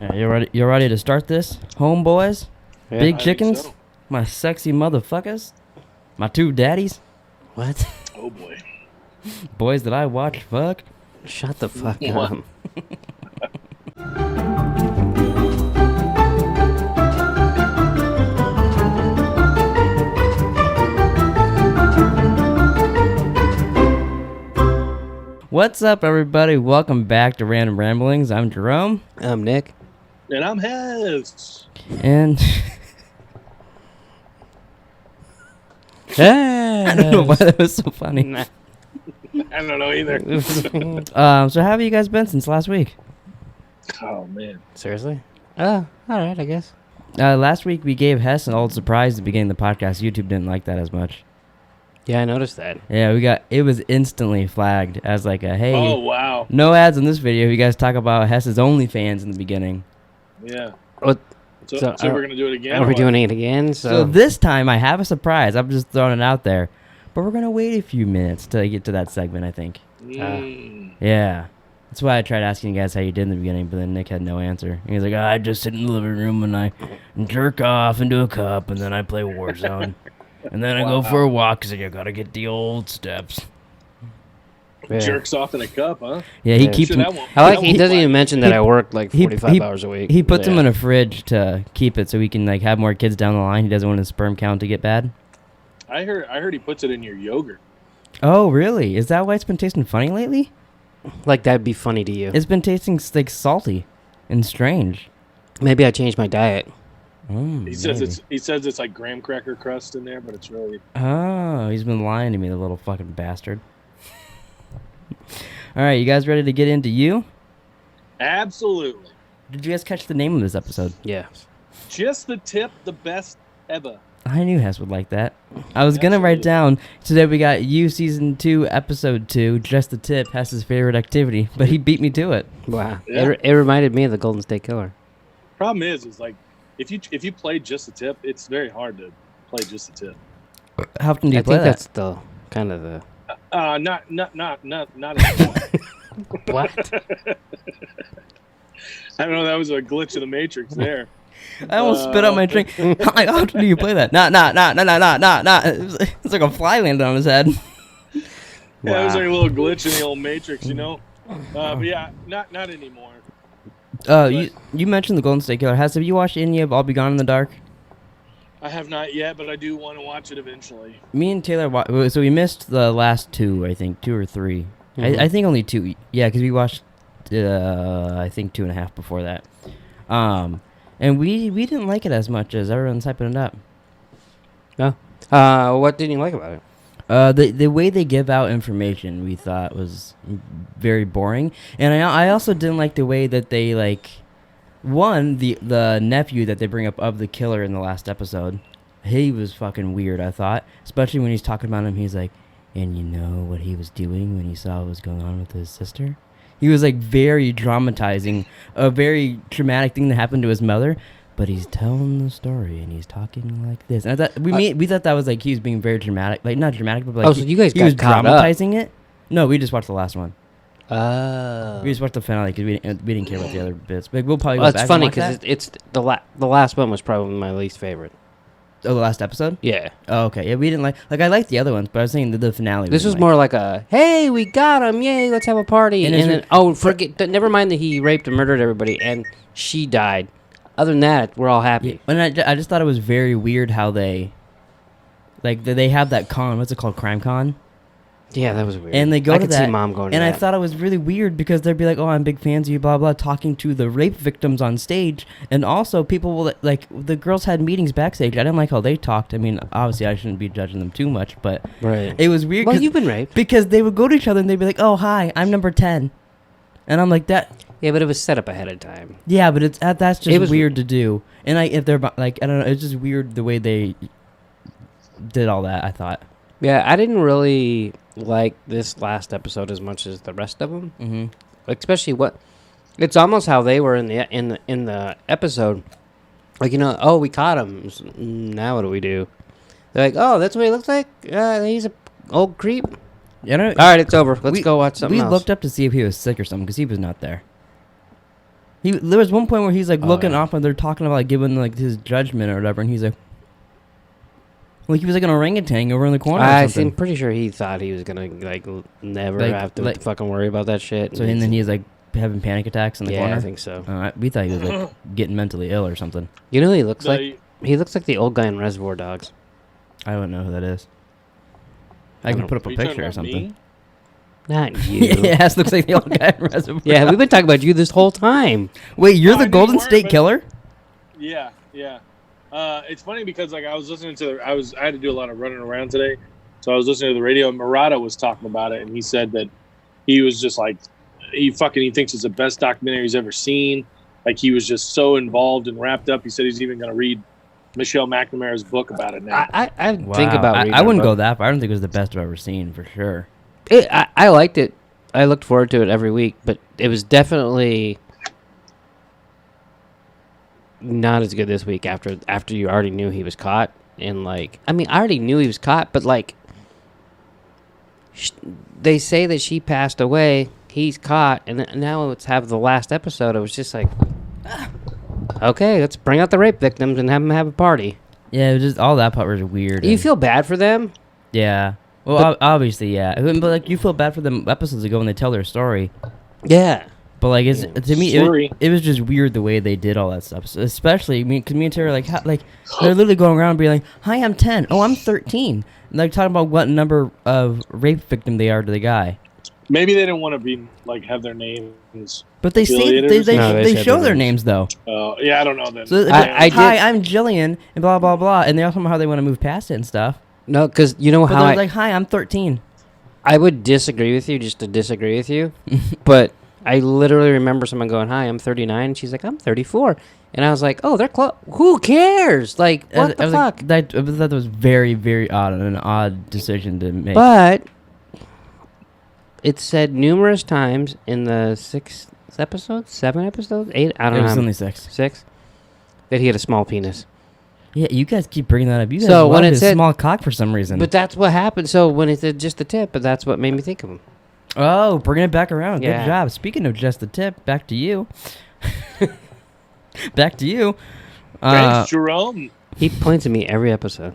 Yeah, you ready? You ready to start this, homeboys? Yeah. Big I think chickens, so. my sexy motherfuckers, my two daddies, What? Oh boy. boys that I watch fuck. Shut the fuck What? up. What's up, everybody? Welcome back to Random Ramblings. I'm Jerome, I'm Nick. And I'm Hess. and I don't know why that was so funny. Nah. I don't know either. So how have you guys been since last week? Oh man. Seriously? Oh, alright, I guess. Last week we gave Hess an old surprise at the beginning of the podcast. YouTube didn't like that as much. Yeah, I noticed that. Yeah, it was instantly flagged as like a hey. Oh wow. No ads in this video. You guys talk about Hess's OnlyFans in the beginning. Yeah. What? So, So, we're gonna do it again. Are or we what? doing it again? So this time I have a surprise. I'm just throwing it out there. But we're going to wait a few minutes to get to that segment, I think. Yeah. That's why I tried asking you guys how you did in the beginning, but then Nick had no answer. He was like, I just sit in the living room and I jerk off into a cup and then I play Warzone. And then I go for a walk because I got to get the old steps. Yeah. Jerks off in a cup, huh? Yeah, he Yeah. keeps Sure, them. that won't- I like that he won't doesn't fly. even mention that I work like he- 45 hours a week. He puts them Yeah. in a fridge to keep it so he can like have more kids down the line. He doesn't want his sperm count to get bad. I heard he puts it in your yogurt. Oh, really? Is that why it's been tasting funny lately? Like, that'd be funny to you. It's been tasting like salty and strange. Maybe I changed my diet. He says Maybe. it's like graham cracker crust in there, but it's really Oh, he's been lying to me, the little fucking bastard. All right, you guys ready to get into you? absolutely Did you guys catch the name of this episode? Yeah. just the tip, the best ever. I knew Hess would like that. I was going to write down, today we got You Season 2, Episode 2, Just the Tip, Hess's favorite activity, but he beat me to it. Wow. Yeah. It reminded me of the Golden State Killer. Problem is like if you play just the tip, it's very hard to play just the tip. How often do you I play think that? that's the kind of the... Not anymore. What? I don't know. That was a glitch of the Matrix there. I almost spit out my drink. How often do you play that? Nah. It's like a fly landed on his head. Yeah, it was Wow. like a little glitch in the old Matrix, you know. But yeah, not anymore. You mentioned the Golden State Killer. Hess, have you watched any of I'll Be Gone in the Dark? I have not yet, but I do want to watch it eventually. Me and Taylor, so we missed the last two, I think, 2 or 3. Mhm. I think only 2. Yeah, because we watched, I think 2.5 before that. And we didn't like it as much as everyone's hyping it up. No. What didn't you like about it? The way they give out information we thought was very boring, and I also didn't like the way that they like. One, the nephew that they bring up of the killer in the last episode, he was fucking weird, I thought. Especially when he's talking about him, he's like, and you know what he was doing when he saw what was going on with his sister? He was like very dramatizing a very traumatic thing that happened to his mother, but he's telling the story and he's talking like this. And I thought we thought that was like he was being very dramatic, like not dramatic, but like Oh, so you guys he was got caught up. dramatizing it. No, we just watched the last one. Oh. We just watched the finale because we didn't care about the other bits. But we'll probably Well, go back it's funny and watch because it's the last one was probably my least favorite. Oh, the last episode? Yeah. Oh, okay. Yeah, we didn't like I liked the other ones, but I was saying the finale. This we was didn't more like a, hey, we got him, yay, let's have a party. And And, it's- then, never mind that he raped and murdered everybody and she died. Other than that, we're all happy. Yeah, and I just thought it was very weird how they, like, they have that con. What's it called? Crime con. Yeah, that was weird. And they go I to could that, see Mom going to and that. I thought it was really weird because they'd be like, "Oh, I'm big fans of you," blah blah, talking to the rape victims on stage, and also people will like the girls had meetings backstage. I didn't like how they talked. I mean, obviously, I shouldn't be judging them too much, but Right. it was weird. Well, 'cause- you've been raped. because they would go to each other and they'd be like, "Oh, hi, I'm number 10," and I'm like that. Yeah, but it was set up ahead of time. Yeah, but that's It just was- weird to do. And if they're like, I don't know, it's just weird the way they did all that. I thought. Yeah, I didn't really like this last episode as much as the rest of them. Mm-hmm. Especially it's almost how they were in the episode. Like, oh, we caught him. Now what do we do? They're like, oh, that's what he looks like. He's a old creep. You know, All right, it's over. Let's go watch something we else. looked up to see if he was sick or something because he was not there. There was one point where he's like looking yeah. off and they're talking about like giving like his judgment or whatever, and he's like he was like an orangutan over in the corner. Or I'm something. pretty sure he thought he was gonna never Like- have to like- fucking worry about that shit. So and then he's like having panic attacks in the yeah, corner. I think so. We thought he was like getting mentally ill or something. You know who he looks No, like? He looks like the old guy in Reservoir Dogs. I don't know who that is. I I can don't- put up Are a you talking picture or about something. me? Not you. Yeah, Hess looks like the old guy in Reservoir. Yeah, we've been talking about you this whole time. Wait, you're No, the I knew Golden you weren't, State but- Killer? Yeah. It's funny because like I was listening to I had to do a lot of running around today, so I was listening to the radio and Murata was talking about it, and he said that he was just like he thinks it's the best documentary he's ever seen. Like he was just so involved and wrapped up. He said he's even going to read Michelle McNamara's book about it now. I Wow. think about reading I wouldn't it, go that far. I don't think it was the best I've ever seen for sure. I liked it. I looked forward to it every week, but it was definitely not as good this week after you already knew he was caught. And like, I mean, I already knew he was caught, but like, they say that she passed away. He's caught, and now let's have the last episode. It was just like, okay, let's bring out the rape victims and have them have a party. Yeah, it was just all that part was weird. You and- feel bad for them? Yeah. Well, obviously, yeah. But like, you feel bad for them episodes ago when they tell their story. Yeah. But like, it's, to me, Sorry. it was just weird the way they did all that stuff. So especially, I mean, because me and Terry, like, they're literally going around and being like, "Hi, I'm 10. Oh, I'm 13." And they're talking about what number of rape victim they are to the guy. Maybe they didn't want to be like have their names. But they say Affiliated or they something? No, they said show their their names. names though. Yeah, I don't know then. So it's I like, did- "Hi, I'm Jillian," and blah blah blah, and they also know how they want to move past it and stuff. No, because you know But how they're like, "Hi, I'm 13." I would disagree with you just to disagree with you, but I literally remember someone going, "Hi, I'm 39." And she's like, "I'm 34," and I was like, "Oh, they're close. Who cares? Like, what the I was like, fuck?" I thought that was very very odd and an odd decision to make. But it said numerous times in the 6 episodes, 7 episodes, 8. I don't it know. was how only many- 6. 6 that he had a small penis. Yeah, you guys keep bringing that up. You guys So love when it his said- small cock for some reason. But that's what happened. So when it said just the tip, but that's what made me think of him. Oh, bringing it back around. Yeah. Good job. Speaking of just the tip, back to you. Back to you. Thanks, Jerome. He points at me every episode.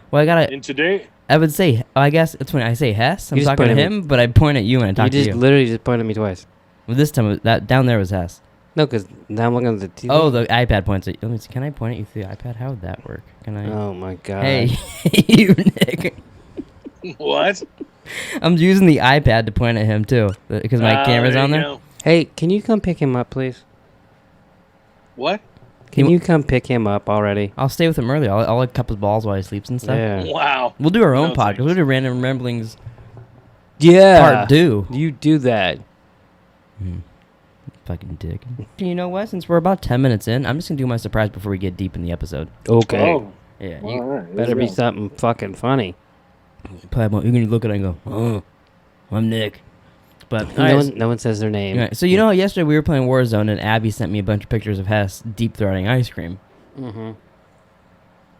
Well, I gotta. And today, I would say. I guess it's when I say Hess. I'm You just talking to point at him, but I point at you when I You talk to just you. literally just pointed at me twice. Well, this time that down there was Hess. No, because now I'm looking at the TV. Oh, the iPad points at. Let me see. Can I point at you through the iPad? How would that work? Can I? Oh my god. Hey, you Nick. what? I'm using the iPad to point at him too, because my camera's there on you there. go. Hey, can you come pick him up, please? What? Can you come pick him up already? I'll stay with him early. I'll like cup his balls while he sleeps and stuff. Yeah. Wow. We'll do our own No, podcast. thanks. We'll do Random Ramblings Yeah. Part 2. You do that. Fucking dick. You know what? Since we're about 10 minutes in, I'm just gonna do my surprise before we get deep in the episode. Okay. Oh, Yeah, all you, right. Better be There you something fucking funny. you're gonna look at it and go, "Oh, I'm Nick." But No one says their name. alright, so you know how yesterday we were playing Warzone and Abby sent me a bunch of pictures of Hess deep throating ice cream. Mm-hmm.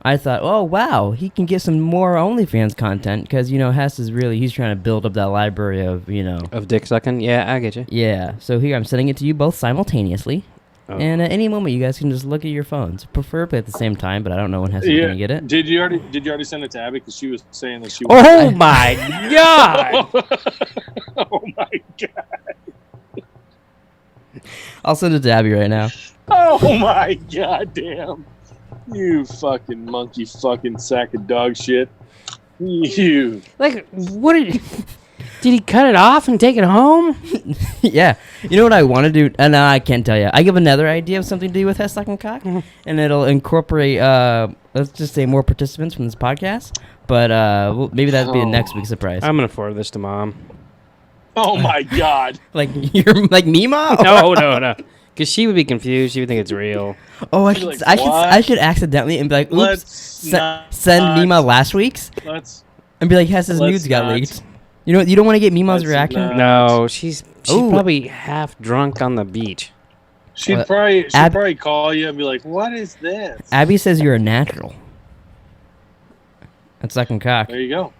I thought, oh wow, he can get some more OnlyFans content because you know Hess is he's trying to build up that library of Of dick sucking? Yeah, I get you. yeah. So here I'm sending it to you both simultaneously, Oh. and at any moment you guys can just look at your phones, preferably at the same time. But I don't know when Hess is Yeah. gonna get it. Did you already send it to Abby? Because she was saying that she. Oh my god! Oh my god! I'll send it to Abby right now. Oh my goddamn! You fucking monkey, fucking sack of dog shit! You. Like, what did he cut it off and take it home? Yeah. You know what I want to do? No, I can't tell you. I give another idea of something to do with Hess sucking cock, and it'll incorporate, let's just say, more participants from this podcast. But maybe that'd be a next week's surprise. I'm gonna forward this to mom. Oh my god! Like you're like me, Mom? No. Because she would be confused. She would think it's real. Oh, You're like, what? I should accidentally and be like, oops, Let's not- send Mima last week's Let's. and be like, Hess's Let's nudes got not. leaked. You know, you don't want to get Mima's Let's reaction. not. No, she's Ooh. probably half drunk on the beach. She'd What? probably call you and be like, "What is this?" Abby says you're a natural. That's sucking cock. There you go.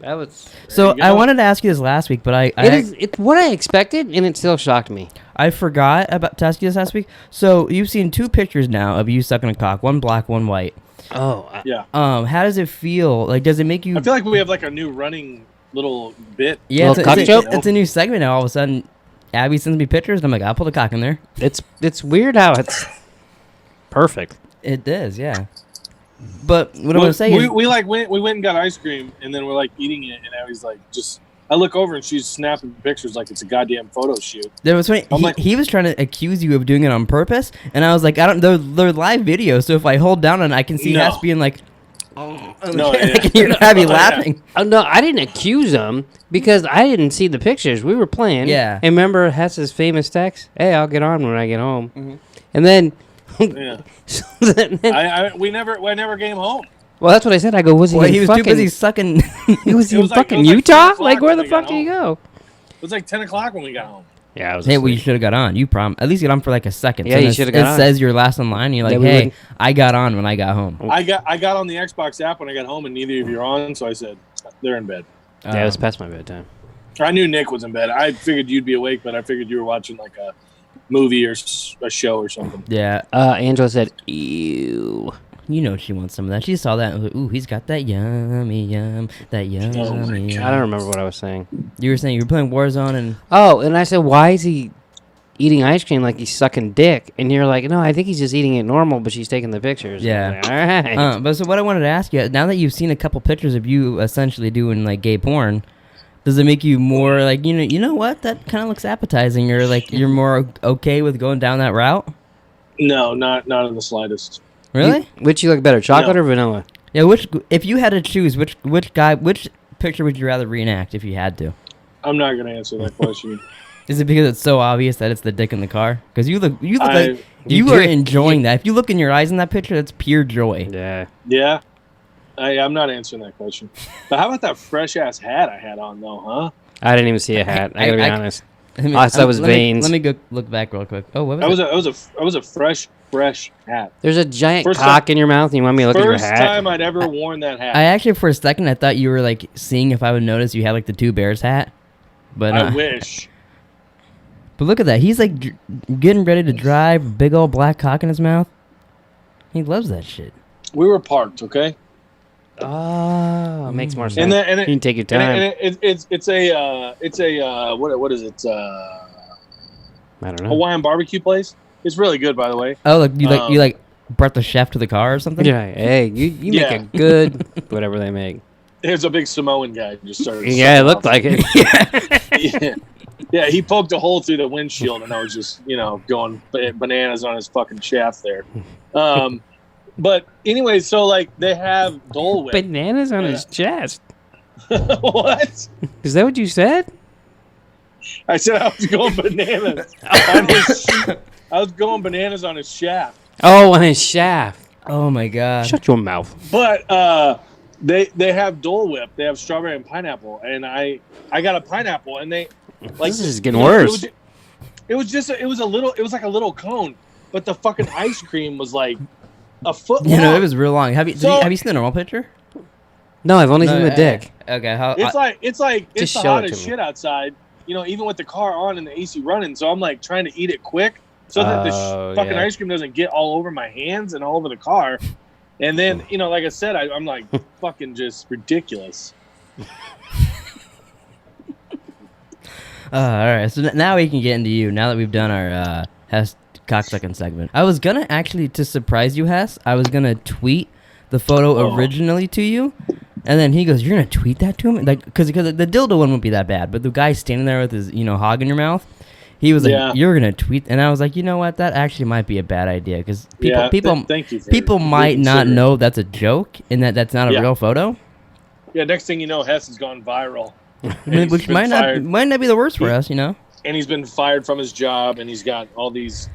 That was. So you I go. wanted to ask you this last week, but It's what I expected, and it still shocked me. I forgot about to ask you this last week. So you've seen 2 pictures now of you sucking a cock, one black, one white. Oh, Yeah. How does it feel? Like, does it make you? I feel like we have like a new running little bit. Yeah, Little cock joke? it's a new segment now. All of a sudden, Abby sends me pictures, and I'm like, I'll put the cock in there. it's weird how it's perfect. It is, yeah. But what I want to say we is, went and got ice cream, and then we're like eating it, and Abby's like, I look over and she's snapping pictures like it's a goddamn photo shoot. there was funny, I'm like- he was trying to accuse you of doing it on purpose, and I was like, I don't. They're live videos, so if I hold down on it, I can see No. Hess being like, No, I can hear Abby Yeah. laughing. Oh, no, I didn't accuse him because I didn't see the pictures. We were playing. Yeah. And remember Hess's famous text? Hey, I'll get on when I get home. Mm-hmm. And then, Yeah. so then I never came home. well, that's what I said. I go, was he? Boy, in he was fucking, too busy sucking. He was It in was like- fucking it was like 10 Utah. o'clock Like, where when the we got fuck do you home. go? It was like 10 o'clock when we got home. Yeah, I was. Hey, well, you asleep. should have got on. You at least get on for like a second. Yeah, So you it- shoulda got It on. says you're last in line. And you're like, Yeah, we hey, wouldn't- I got on when I got home. I got on the Xbox app when I got home, and neither of you are on, so I said they're in bed. Yeah, it was past my bedtime. I knew Nick was in bed. I figured you'd be awake, but I figured you were watching like a movie or a show or something. Yeah, Angela said, "Ew." you know she wants some of that. She saw that and was like, ooh, he's got that yummy yum, that yummy Oh my yum. I don't remember what I was saying. You were saying you were playing Warzone and Oh, and I said, why is he eating ice cream like he's sucking dick? And you're like, no, I think he's just eating it normal, but she's taking the pictures. Yeah. I was like, all right. but so what I wanted to ask you, now that you've seen a couple pictures of you essentially doing like gay porn, does it make you more like, you know what, that kind of looks appetizing, or like you're more okay with going down that route? No, not in the slightest. Really? Which you look better, chocolate No. or vanilla? Yeah. If you had to choose, which picture would you rather reenact if you had to? I'm not going to answer that question. Is it because it's so obvious that it's the dick in the car? Because you look I- like you You are do- enjoying that. If you look in your eyes in that picture, that's pure joy. Yeah. Yeah, I'm not answering that question. But how about that fresh ass hat I had on though, huh? I didn't even see a hat. I gotta be I- honest. I mean, Oh, so that was let me- veins. Let me go look back real quick. Oh, what That was was it? a fresh hat. There's a giant First cock in your mouth and you want me to look at your First hat? time I'd ever worn that hat. I actually, for a second, I thought you were like seeing if I would notice you had like the Two Bears hat. But I wish. But look at that. He's like getting ready to drive, big old black cock in his mouth. He loves that shit. We were parked, okay? Oh, makes more sense. And then and you can take your and time. it's a what is it? I don't know. Hawaiian barbecue place. It's really good, by the way. Oh, like you Um, like brought the chef to the car or something? Yeah, hey, you make Yeah. a good whatever they make. There's a big Samoan guy just started. Yeah, it looked like it. Yeah. Yeah, he poked a hole through the windshield, and I was just, going bananas on his fucking shaft there. But anyway, so like they have Dole Whip. Bananas on his chest. What? Is that what you said? I said I was going bananas on his. I was going bananas on his shaft. Oh, on his shaft. Oh my god. Shut your mouth. But they have Dole Whip. They have strawberry and pineapple, and I got a pineapple, and they like This is getting worse. It was like a little cone, but the fucking ice cream was like a foot long. You know, it was real long. Have you So- have you seen the normal picture? No, I've only No, seen the dick. Okay. How? It's like it's Just the show it hottest to me. shit outside. Even with the car on and the AC running. So I'm like trying to eat it quick so that the Oh, fucking yeah. ice cream doesn't get all over my hands and all over the car. And then like I said, I'm like fucking just ridiculous. All right. So now we can get into you. Now that we've done our Hess cocksucking segment, I was gonna actually, to surprise you, Hess, I was gonna tweet the photo Oh. originally to you, and then he goes, "You're gonna tweet that to him?" Like, because the dildo one wouldn't be that bad, but the guy standing there with his hog in your mouth, he was like, Yeah. "You're gonna tweet," and I was like, you know what? That actually might be a bad idea because Yeah, people thank you. For people might not reconsidering. know that's a joke and that's not a Yeah. real photo. Yeah, next thing you know, Hess has gone viral. He's Which been might fired. not be the worst for us, And he's been fired from his job, and he's got all these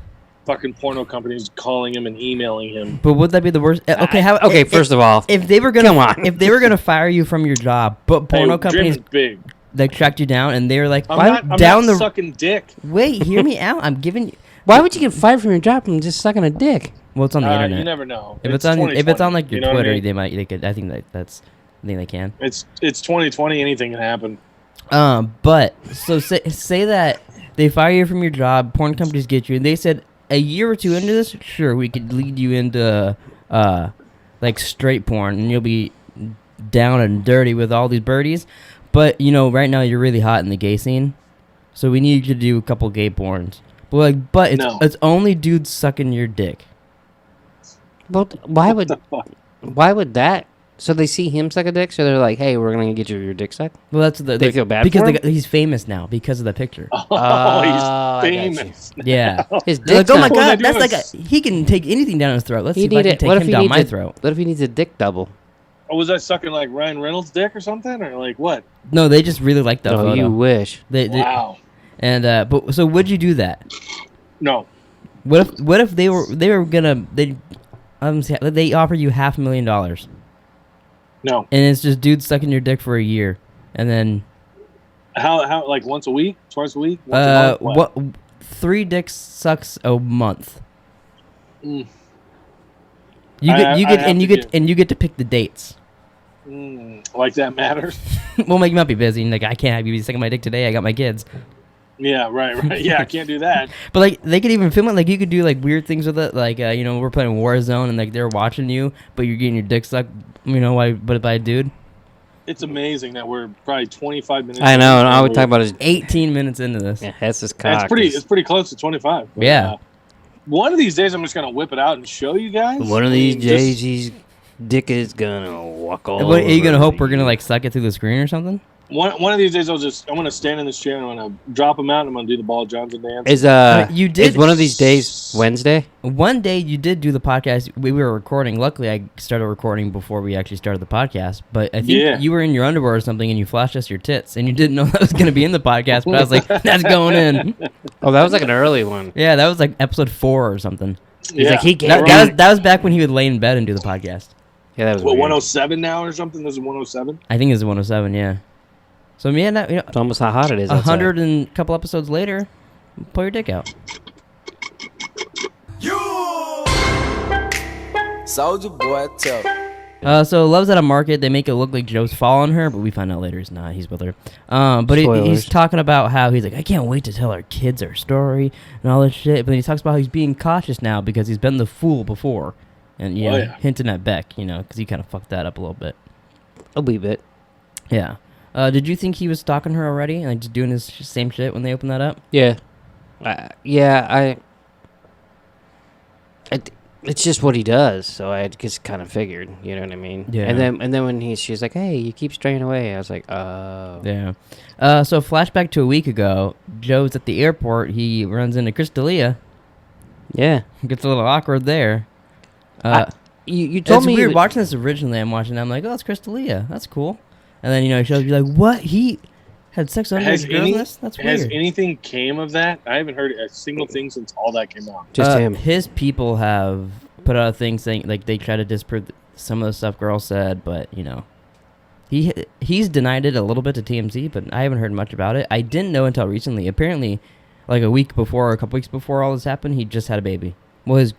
fucking porno companies calling him and emailing him. But would that be the worst? Okay, Okay, first of all, if they were gonna Come on. if they were gonna fire you from your job, but porno Hey, companies dream is big. like tracked you down and they were like, I'm why not down the sucking dick. wait, hear me out. I'm giving you. why would you get fired from your job from just sucking a dick? Well, it's on the internet. You never know. If it's on like 2020, your you know what I Twitter, mean? they could. I think that's I think they can. It's 2020. Anything can happen. But so say that they fire you from your job, porn companies get you, and they said a year or two into this, sure, we could lead you into like straight porn, and you'll be down and dirty with all these birdies. But right now you're really hot in the gay scene, so we need you to do a couple gay porns. But it's only dudes sucking your dick. Well, why would that? So they see him suck a dick, so they're like, "Hey, we're gonna get your dick sucked." Well, they feel bad because for him? he's famous now because of the picture. Oh, he's famous. Yeah, His they're like, dick's oh my not- god, that's like he can take anything down his throat. Let's see if I can take him down my throat. What if he needs a dick double? Oh, was I sucking like Ryan Reynolds' dick or something, or like what? No, they just really like that Oh, photo. you wish. Wow. And but so would you do that? No. What if they were gonna they offer you $500,000 No. and it's just dudes sucking your dick for a year and then How like once a week, twice a week, once a month? what 3 dicks sucks a month. Mm. You get to pick the dates. Like that matters. Well, like you might be busy and like I can't have you sucking my dick today. I got my kids. Yeah, right. Yeah, I can't do that. But like they could even film it. Like you could do like weird things with it. Like we're playing Warzone and like they're watching you, but you're getting your dick sucked. But by a dude. It's amazing that we're probably 25 minutes. I know, and all we talk about is 18 minutes into this. yeah, Hess's cock. It's pretty close to 25. But, Yeah. One of these days, I'm just gonna whip it out and show you guys. One of these days, his dick is gonna walk all What, are you gonna over hope we're gonna you. like suck it through the screen or something? One of these days, I'm gonna stand in this chair and I'm gonna drop him out and I'm gonna do the Ball Johnson dance. You did Is one of these days Wednesday? One day you did do the podcast. We were recording. Luckily, I started recording before we actually started the podcast. But I think you were in your underwear or something, and you flashed us your tits, and you didn't know that was going to be in the podcast. But I was like, "That's going in." Oh, that was like an early one. Yeah, that was like episode 4 or something. He's like, he That, can't. that was back when he would lay in bed and do the podcast. Yeah, that was What, weird. 107 now or something? This is 107. I think it's 107. Yeah. So It's almost how hot it is. 100 and a couple episodes later, pull your dick out. Soldier boy, tough. So Love's at a market. They make it look like Joe's following her, but we find out later he's not. He's with her. But he's Spoilers. talking about how he's like, I can't wait to tell our kids our story and all this shit. But then he talks about how he's being cautious now because he's been the fool before, and hinting at Beck, because he kind of fucked that up a little bit. A wee bit. Yeah. Did you think he was stalking her already and like, just doing his same shit when they opened that up? Yeah. It's just what he does, so I just kind of figured, you know what I mean? Yeah. And then when she's like, "Hey, you keep straying away," I was like, "Oh." Yeah. So flashback to a week ago, Joe's at the airport. He runs into Chris D'Elia. Yeah. Gets a little awkward there. You told It's me weird watching this originally. I'm watching it, I'm like, oh, it's Chris D'Elia. That's cool. And then, he shows you like, what? He had sex under his girl in this? That's weird. Has anything came of that? I haven't heard a single thing since all that came out. just him. His people have put out a thing saying, like, they try to disprove some of the stuff girl said, but, he's denied it a little bit to TMZ, but I haven't heard much about it. I didn't know until recently. Apparently, like a couple weeks before all this happened, he just had a baby. Well, his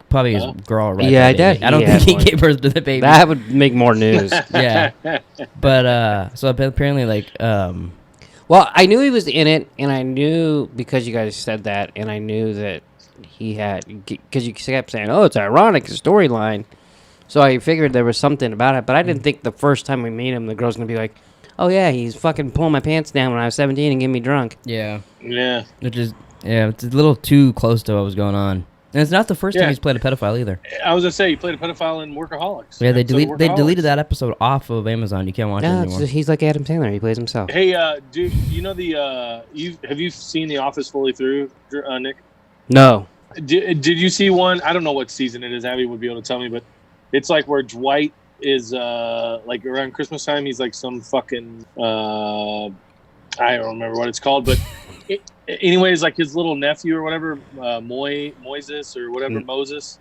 girl already. Yeah, had a baby. I I don't had think he one. gave birth to the baby. That would make more news. Yeah. But, so apparently, like, Well, I knew he was in it, and I knew because you guys said that, and I knew that he had, because you kept saying, "Oh, it's ironic, it's a storyline." So I figured there was something about it, but I didn't think the first time we meet him, the girl's gonna be like, "Oh yeah, he's fucking pulling my pants down when I was 17 and getting me drunk." yeah. Yeah. Which is, it's a little too close to what was going on. And it's not the first time he's played a pedophile either. I was gonna say he played a pedophile in Workaholics. Yeah, they Episode of deleted Workaholics. that episode off of Amazon. You can't watch it No, anymore. he's like Adam Sandler. He plays himself. Hey, dude, you know have you seen The Office fully through, Nick? No. Did you see one? I don't know what season it is. Abby would be able to tell me, but it's like where Dwight is like around Christmas time. He's like some fucking I don't remember what it's called, but anyways, like his little nephew or whatever, Moises or whatever, Mose.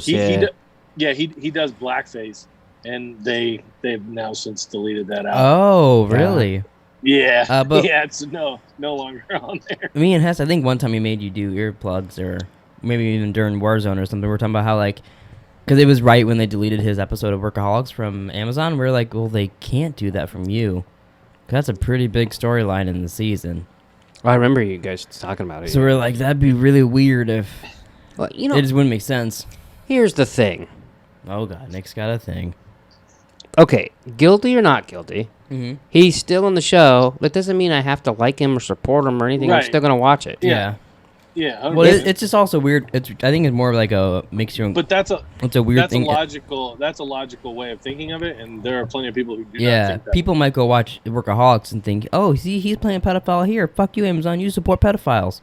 He does blackface, and they've now since deleted that out. Oh, really? Yeah, but it's no longer on there. Me and Hess, I think one time he made you do earplugs or maybe even during Warzone or something. We were talking about how, like, Because it was right when they deleted his episode of Workaholics from Amazon. We're like, well, they can't do that from you. 'Cause that's a pretty big storyline in the season. Well, I remember you guys talking about it. So we're like, that'd be really weird if Well, it just wouldn't make sense. here's the thing. Oh, God. Nick's got a thing. Okay, guilty or not guilty, Mm-hmm. he's still in the show. That doesn't mean I have to like him or support him or anything. I'm Right. still going to watch it. Yeah. Yeah. Well, it's just also weird. I think it's more like makes you. But that's it's a weird that's thing. a logical way of thinking of it, and there are plenty of people who do not Yeah, think that. people might go watch Workaholics and think, oh, see, he's playing pedophile here. Fuck you, Amazon. You support pedophiles.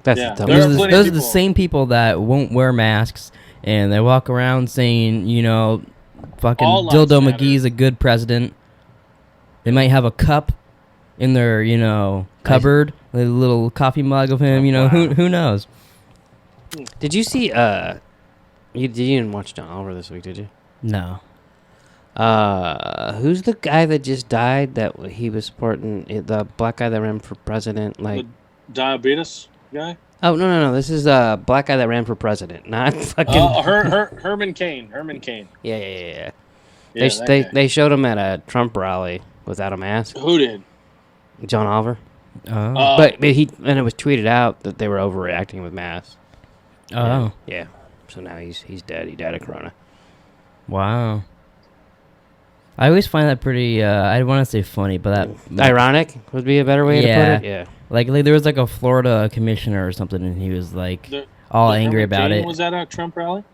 That's Yeah, the there Those, are are the, plenty of those are the people- same people that won't wear masks and they walk around saying, fucking All lives Dildo matter. McGee's a good president. They might have a cup in their, cupboard, a little coffee mug of him. Wow. Who knows? Did you see? You didn't watch John Oliver this week, did you? No. Who's the guy that just died? That he was supporting the black guy that ran for president. Like, The diabetes guy. oh no! This is a black guy that ran for president, not fucking. Herman Cain. Yeah. Yeah, that guy. They showed him at a Trump rally without a mask. Who did? John Oliver. Oh. But it was tweeted out that they were overreacting with masks. Oh. Yeah. So now he's dead. He died of corona. Wow. I always find that pretty, I want to say funny, but that... Ironic would be a better way to Yeah. put it. Yeah. Like there was like a Florida commissioner or something, and he was like all The angry Herman about Cain it. Was at a Trump rally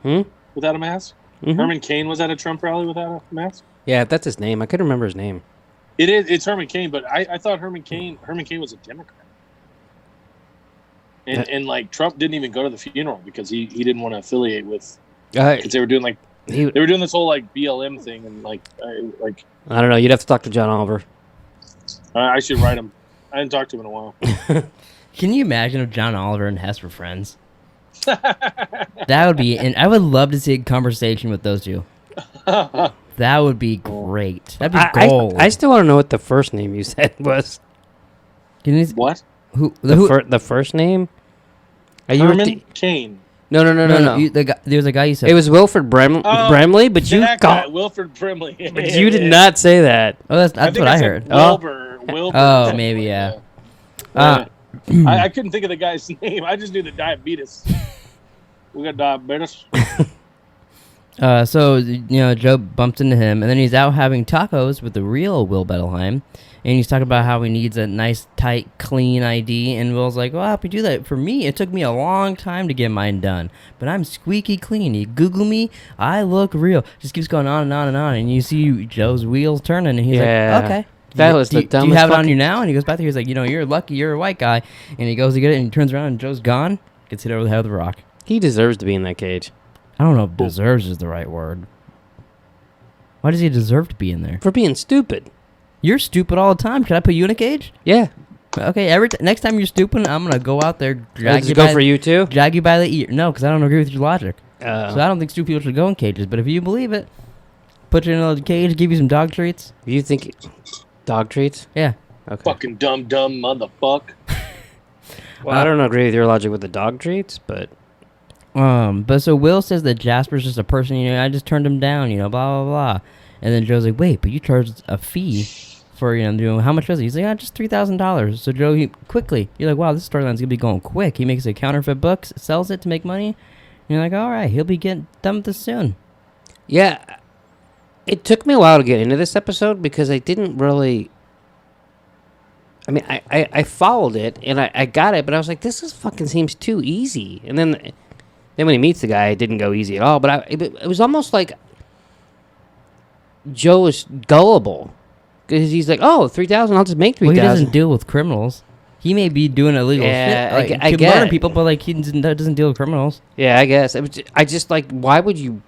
Hmm. without a mask? Mhm. Herman Cain was at a Trump rally without a mask? Yeah, that's his name. I couldn't remember his name. It's Herman Cain, but I thought Herman Cain was a Democrat. And like Trump didn't even go to the funeral because he didn't want to affiliate with, because they were doing like He, they were doing this whole like BLM thing, and like I don't know. You'd have to talk to John Oliver. I should write him. I hadn't talked to him in a while. Can you imagine if John Oliver and Hess were friends? That would be, and I would love to see a conversation with those two. That would be great. That'd be gold. I still want to know what the first name you said was. Can you, What? who? The first name? Are you Herman Cain. No. There's a guy you said. It was Wilford Brimley, but you That guy, called. Wilford Brimley. But you did not say that. Oh, that's think what I said heard. Wilbur. Oh, maybe, yeah. I couldn't think of the guy's name. I just knew the diabetes. We got diabetes. So Joe bumps into him, and then he's out having tacos with the real Will Bettelheim, and he's talking about how he needs a nice, tight, clean ID, and Will's like, well, I'll help you do that. For me, it took me a long time to get mine done, but I'm squeaky clean. You Google me, I look real. Just keeps going on and on and on, and you see Joe's wheels turning, and he's like, okay. That was do the you, do you dumbest have it on fucking- you now? And he goes back there, he's like, you're lucky, you're a white guy, and he goes to get it, and he turns around, and Joe's gone, gets hit over the head with a rock. He deserves to be in that cage. I don't know if deserves is the right word. Why does he deserve to be in there? For being stupid. You're stupid all the time. Should I put you in a cage? Yeah. Okay, next time you're stupid, I'm gonna go out there, Does it go for you too? drag you by the ear. No, because I don't agree with your logic. So Uh, I don't think stupid people should go in cages. But if you believe it, put you in a cage, give you some dog treats. you think dog treats? Yeah. Okay. Fucking dumb motherfucker. Well, I don't agree with your logic with the dog treats, but But so Will says that Jasper's just a person. I just turned him down. Blah blah blah. And then Joe's like, wait, but you charged a fee for how much was it? He's like, just $3,000. So Joe, you're like, wow, this storyline's gonna be going quick. He makes a counterfeit book, sells it to make money. And you're like, all right, he'll be getting done with this soon. yeah, it took me a while to get into this episode because I didn't really. I mean, I followed it and I got it, but I was like, this fucking seems too easy. And then when he meets the guy, it didn't go easy at all. But it was almost like Joe is gullible because he's like, oh, 3,000, I'll just make 3,000. Well, he doesn't deal with criminals. He may be doing illegal Yeah, shit. I he get murder it. people, but he doesn't deal with criminals. Yeah, I guess. I just like, why would you,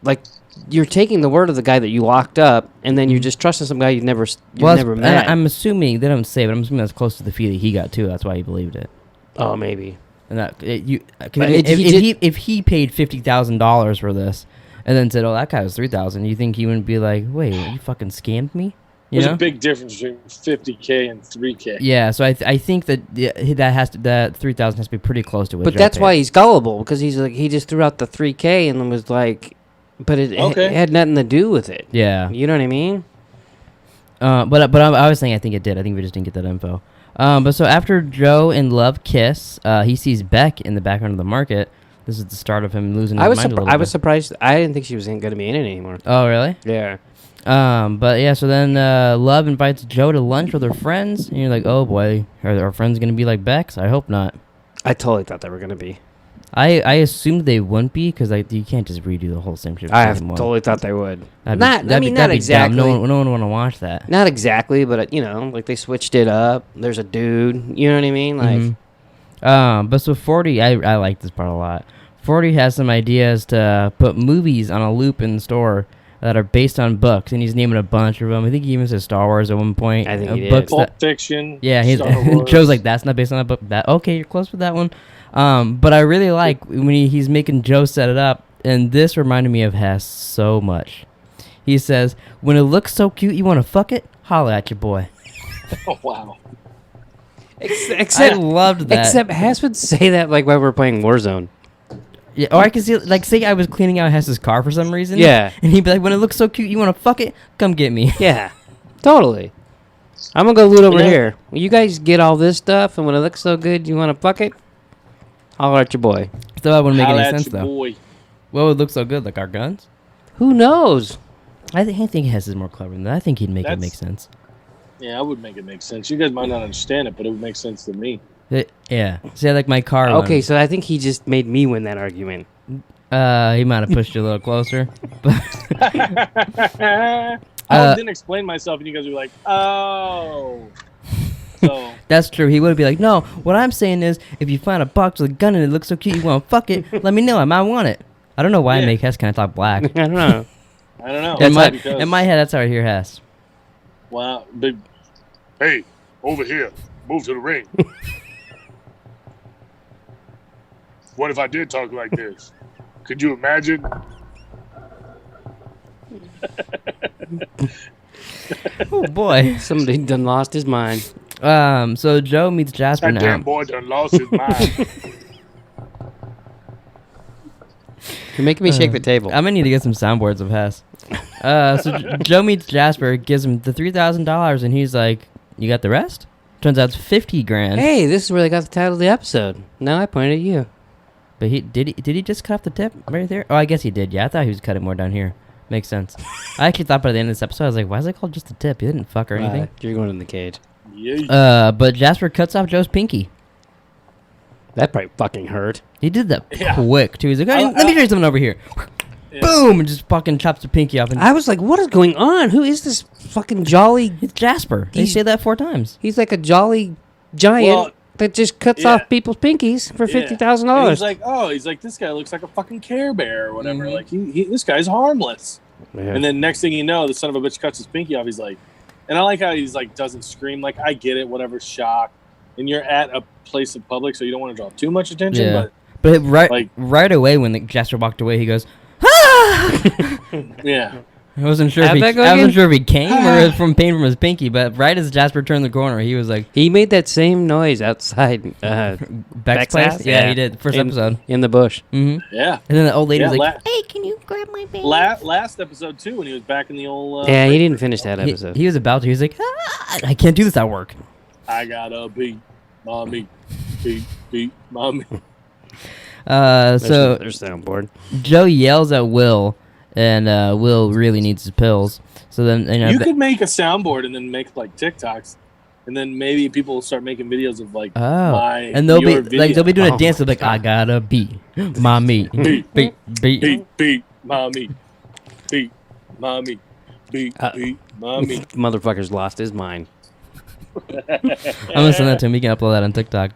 like, you're taking the word of the guy that you locked up, and then you're just trusting some guy you've never met. I'm assuming they don't say, but I'm assuming that's close to the fee that he got too. That's why he believed it. Oh, maybe. And that But if he paid $50,000 for this, and then said, "Oh, that guy was $3,000," you think he wouldn't be like, "Wait, you fucking scammed me"? You There's know? a big difference between 50K and 3K. Yeah, so I think that that 3,000 has to be pretty close to what. But Joe that's paid. why he's gullible, because he's like, he just threw out the 3K and then was like, but it had nothing to do with it. Yeah. You know what I mean? But I was saying I think it did. I think we just didn't get that info. But so after Joe and Love kiss, he sees Beck in the background of the market. This is the start of him losing his mind a little I was bit. surprised. I didn't think she was going to be in it anymore. Oh, really? Yeah. But yeah, so then Love invites Joe to lunch with her friends, and you're like, oh boy, are our friends gonna be like Beck's? I hope not. I totally thought they were going to be. I assumed they wouldn't be because you can't just redo the whole same shit. I totally thought they would. Not exactly. No one would want to watch that. Not exactly, but like they switched it up. There's a dude. You know what I mean? Like, But so 40, I like this part a lot. 40 has some ideas to put movies on a loop in the store that are based on books, and he's naming a bunch of them. I think he even says Star Wars at one point. I think he did. Books Pulp Fiction. Yeah, Star Wars. Joe's like, that's not based on a book. That okay, you're close with that one. But I really like when he's making Joe set it up, and this reminded me of Hess so much. He says, "When it looks so cute, you want to fuck it? Holla at your boy." Oh wow. I loved that. Except Hess would say that like while we were playing Warzone. Yeah, or I could see, like, say I was cleaning out Hess's car for some reason. Yeah. And he'd be like, when it looks so cute, you want to fuck it? Come get me. Yeah, totally. I'm gonna go loot over Yeah. here. You guys get all this stuff, and when it looks so good, you want to fuck it? Holler at your boy. Still, that wouldn't make Holla any at sense, your though. boy. What would look so good? Like our guns? Who knows? I think Hess is more clever than that. I think he'd make it That's- make sense. Yeah, I would make it make sense. You guys might not understand it, but it would make sense to me. Yeah. See, I like my car Okay, one. so I think he just made me win that argument. He might have pushed you a little closer. I didn't explain myself, and you guys were like, "Oh." So That's true. He would be like, no, what I'm saying is, if you find a box with a gun and it looks so cute, you want to fuck it, let me know. I might want it. I don't know why I Yeah. make Hess kind of talk black. I don't know. I don't know. in, my, Because- in my head, that's how I hear Hess. wow, big. Hey, over here. Move to the ring. What if I did talk like this? Could you imagine? Oh, boy. Somebody done lost his mind. So Joe meets Jasper That now. damn boy done lost his mind. You're making me shake the table. I'm going to need to get some soundboards of Hess. So Joe meets Jasper, gives him the $3,000, and he's like, you got the rest? Turns out it's 50 grand. Hey, this is where they got the title of the episode. Now I point at you. But did he just cut off the tip right there? Oh, I guess he did. Yeah, I thought he was cutting more down here. Makes sense. I actually thought by the end of this episode, I was like, why is it called just a tip? He didn't fuck or anything. You're going in the cage. Yeah. But Jasper cuts off Joe's pinky. That probably fucking hurt. He did that Yeah. quick, too. He's like, hey, let me show you something over here. Yeah. Boom! And just fucking chops the pinky off. And I was like, what is going on? Who is this fucking jolly? it's Jasper. They He's- say that 4 times. He's like a jolly giant Well, that just cuts yeah. off people's pinkies for Yeah. $50,000. And he's like, this guy looks like a fucking Care Bear or whatever. Mhm. Like this guy's harmless. Yeah. And then next thing you know, the son of a bitch cuts his pinky off. He's like, and I like how he's like doesn't scream. Like I get it, whatever, shock. And you're at a place of public, so you don't want to draw too much attention. Yeah. But But like- right away when the Jasper walked away, he goes, ah! yeah, I wasn't sure How'd if that go I wasn't again? sure if he came or it was from pain from his pinky. But right as Jasper turned the corner, he was like, He made that same noise outside Beck's Beck's place? house? Yeah, Yeah. he did. First In- episode. in the bush. Mm-hmm. yeah. And then the old lady Yeah, was like, la- hey, can you grab my baby? last episode too, when he was back in the old. Yeah, he didn't finish that He, episode. he was about to. He was like, ah, I can't do this at work. I gotta beat mommy, beat mommy. So there's soundboard. Joe yells at Will, and Will really needs his pills. So then, You could make a soundboard and then make like TikToks, and then maybe people will start making videos of like my and they'll be your like they'll be doing Oh a dance. They'll be like, my I gotta beat mommy, Beat. beat. mommy, beat mommy, beat mommy. Motherfucker's lost his mind. I'm gonna send that to him. He can upload that on TikTok.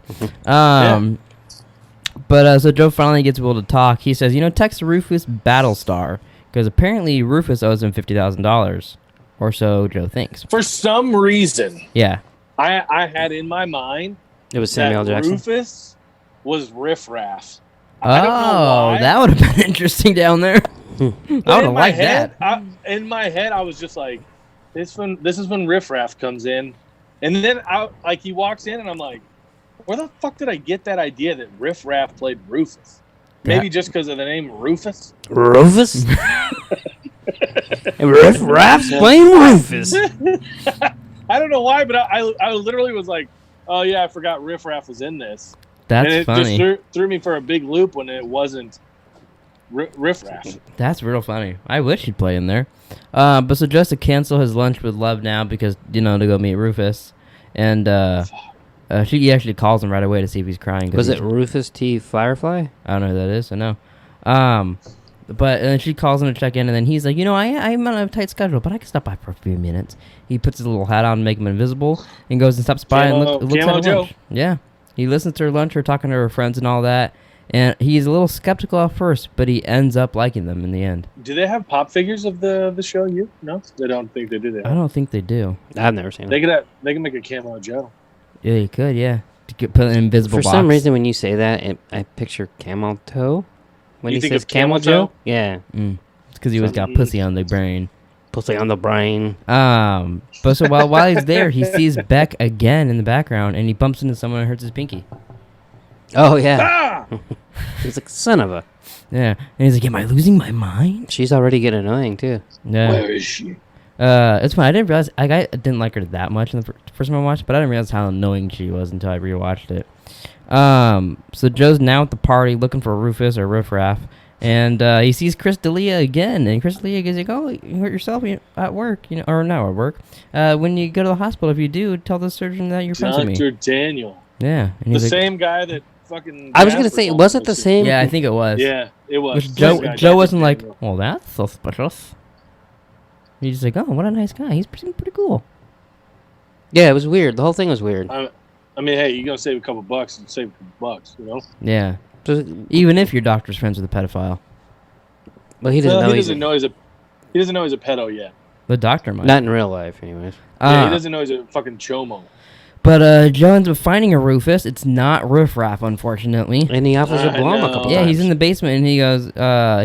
But so Joe finally gets Will to talk. He says, text Rufus Battlestar because apparently Rufus owes him $50,000, or so Joe thinks. For some reason, Yeah. I had in my mind It was Samuel that Jackson. Rufus was Riff Raff. I don't know why. That would have been interesting down there. I would But have liked that. in my head, I was just like, this is when Riff Raff comes in, and then he walks in, and I'm like, where the fuck did I get that idea that Riff Raff played Rufus? Maybe just because of the name Rufus. Rufus. And Riff Raff's playing Rufus. I don't know why, but I literally was like, oh yeah, I forgot Riff Raff was in this. That's and it funny. just threw me for a big loop when it wasn't Riff Raff. That's real funny. I wish he'd play in there. But so Joe's to cancel his lunch with Love now because, to go meet Rufus. And he actually calls him right away to see if he's crying. Was it Rufus T. Firefly? I don't know who that is. I know. But then she calls him to check in, and then he's like, I'm on a tight schedule, but I can stop by for a few minutes. He puts his little hat on to make him invisible and goes and stops by and looks at her lunch. Yeah. He listens to her lunch, her talking to her friends and all that. And he's a little skeptical at first, but he ends up liking them in the end. Do they have pop figures of the show? No, they don't think they do that. I don't think they do. I've never seen They it. can make a Camo Joe. Yeah, you could, yeah. To put an invisible For box. some reason, when you say that, I picture Camel Toe. When You he think says of Camel Camel Joe? Toe? Yeah. It's because he always got pussy on the brain. Pussy on the brain. But so while he's there, he sees Beck again in the background, and he bumps into someone and hurts his pinky. Oh, yeah. He's like, son of a... Yeah. And he's like, am I losing my mind? She's already getting annoying, too. Yeah. Where is she? It's fine. I didn't realize... I didn't like her that much in the first time I watched it, but I didn't realize how annoying she was until I rewatched it. So Joe's now at the party looking for Rufus or Riff Raff, and he sees Chris D'Elia again, and Chris D'Elia goes like, oh, you hurt yourself at work, or not at work. When you go to the hospital, if you do, tell the surgeon that you're friends with me. Dr. Daniel. Yeah. And The he's like, same guy that fucking... I was going to say, was it the same? yeah, I think it was. Yeah, it was. Which Same guy, Joe Dr. wasn't like, Daniel. well, that's suspicious. He's just like, oh, what a nice guy. He's pretty cool. Yeah, it was weird. The whole thing was weird. I mean, hey, you're going to save a couple bucks and save a couple bucks, Yeah. So- Even if your doctor's friends with a pedophile. Well, he doesn't know he he's... doesn't know he's a pedo yet. The doctor might. Not in real life, anyways. Yeah, he doesn't know he's a fucking chomo. But Joe ends up finding a Rufus. It's not Riff Raff, unfortunately. And he offers to I blow him a know. couple Yeah, times. he's in the basement, and he goes,